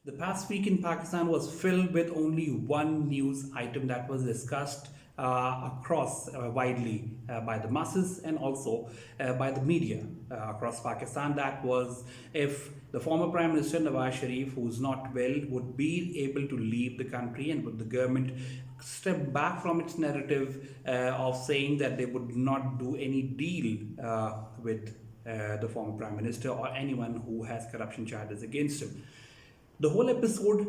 The past week in Pakistan was filled with only one news item that was discussed across widely by the masses and also by the media across Pakistan. That was if the former Prime Minister Nawaz Sharif, who's not well, would be able to leave the country, and would the government step back from its narrative of saying that they would not do any deal with the former Prime Minister or anyone who has corruption charges against him. The whole episode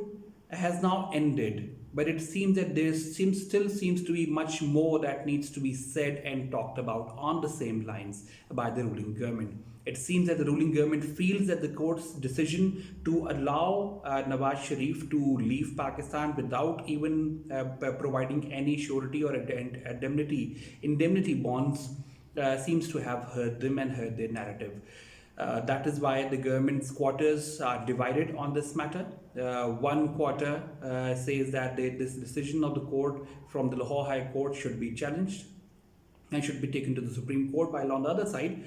has now ended, but it seems that still seems to be much more that needs to be said and talked about on the same lines by the ruling government. It seems that the ruling government feels that the court's decision to allow Nawaz Sharif to leave Pakistan without even providing any surety or indemnity bonds seems to have hurt them and hurt their narrative. That is why the government's quarters are divided on this matter. One quarter says that this decision of the court from the Lahore High Court should be challenged and should be taken to the Supreme Court, while on the other side,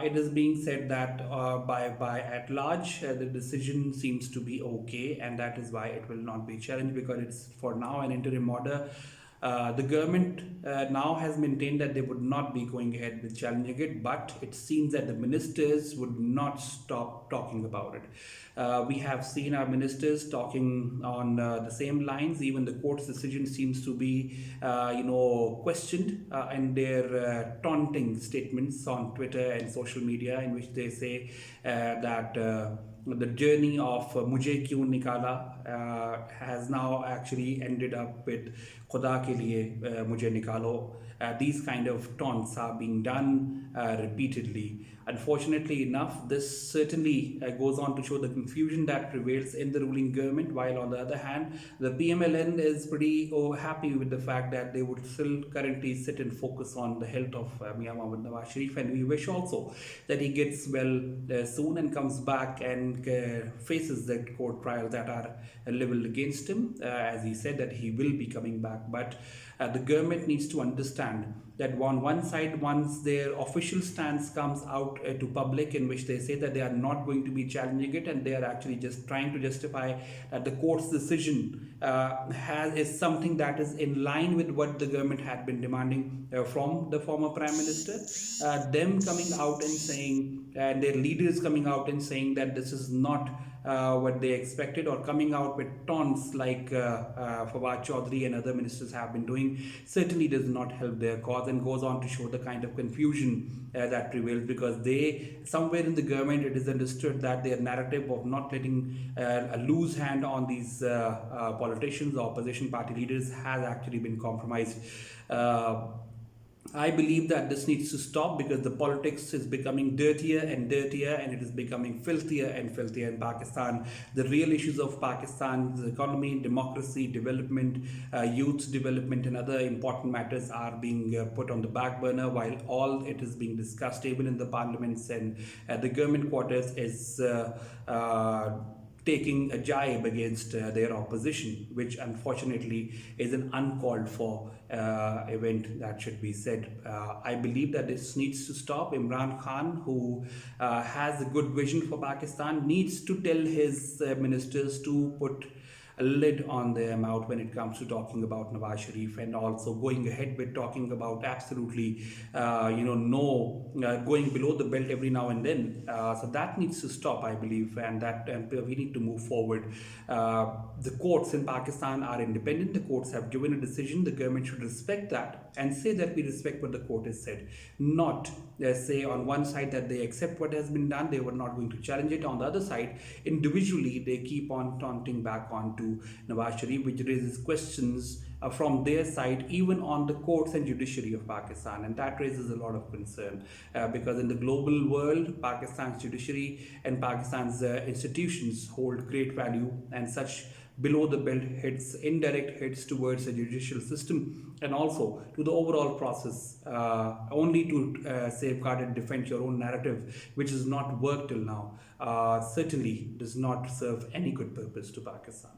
it is being said that by at large, the decision seems to be okay, and that is why it will not be challenged, because it's for now an interim order. The government now has maintained that they would not be going ahead with challenging it, but it seems that the ministers would not stop talking about it. We have seen our ministers talking on the same lines. Even the court's decision seems to be, questioned in their taunting statements on Twitter and social media, in which they say that the journey of Mujhe Kyun Nikala has now actually ended up with Khuda ke liye Mujhe Nikalo. These kind of taunts are being done repeatedly. Unfortunately enough, this certainly goes on to show the confusion that prevails in the ruling government, while on the other hand, the PMLN is pretty happy with the fact that they would still currently sit and focus on the health of Mian Mohammad Nawaz Sharif, and we wish also that he gets well soon and comes back and faces the court trials that are leveled against him. As he said that he will be coming back, but the government needs to understand that on one side, once their official stance comes out to public, in which they say that they are not going to be challenging it, and they are actually just trying to justify that the court's decision is something that is in line with what the government had been demanding from the former Prime Minister, them coming out and saying, and their leaders coming out and saying that this is not what they expected, or coming out with taunts like Fawad Chaudhry and other ministers have been doing, certainly does not help their cause, and goes on to show the kind of confusion that prevails, because they, somewhere in the government, it is understood that their narrative of not letting a loose hand on these politicians or opposition party leaders has actually been compromised. I believe that this needs to stop, because the politics is becoming dirtier and dirtier, and it is becoming filthier and filthier in Pakistan. The real issues of Pakistan's economy, democracy, development, youth development, and other important matters are being put on the back burner, while all it is being discussed even in the parliaments and the government quarters is taking a jibe against their opposition, which unfortunately is an uncalled for event that should be said. I believe that this needs to stop. Imran Khan, who has a good vision for Pakistan, needs to tell his ministers to put a lid on their mouth when it comes to talking about Nawaz Sharif, and also going ahead with talking about absolutely, going below the belt every now and then. So that needs to stop, I believe, and we need to move forward. The courts in Pakistan are independent. The courts have given a decision. The government should respect that and say that we respect what the court has said, not say on one side that they accept what has been done, they were not going to challenge it. On the other side, individually, they keep on taunting back onto Nawaz Sharif, which raises questions from their side, even on the courts and judiciary of Pakistan, and that raises a lot of concern because in the global world, Pakistan's judiciary and Pakistan's institutions hold great value, and such below the belt hits, indirect hits towards the judicial system and also to the overall process, only to safeguard and defend your own narrative, which has not worked till now, certainly does not serve any good purpose to Pakistan.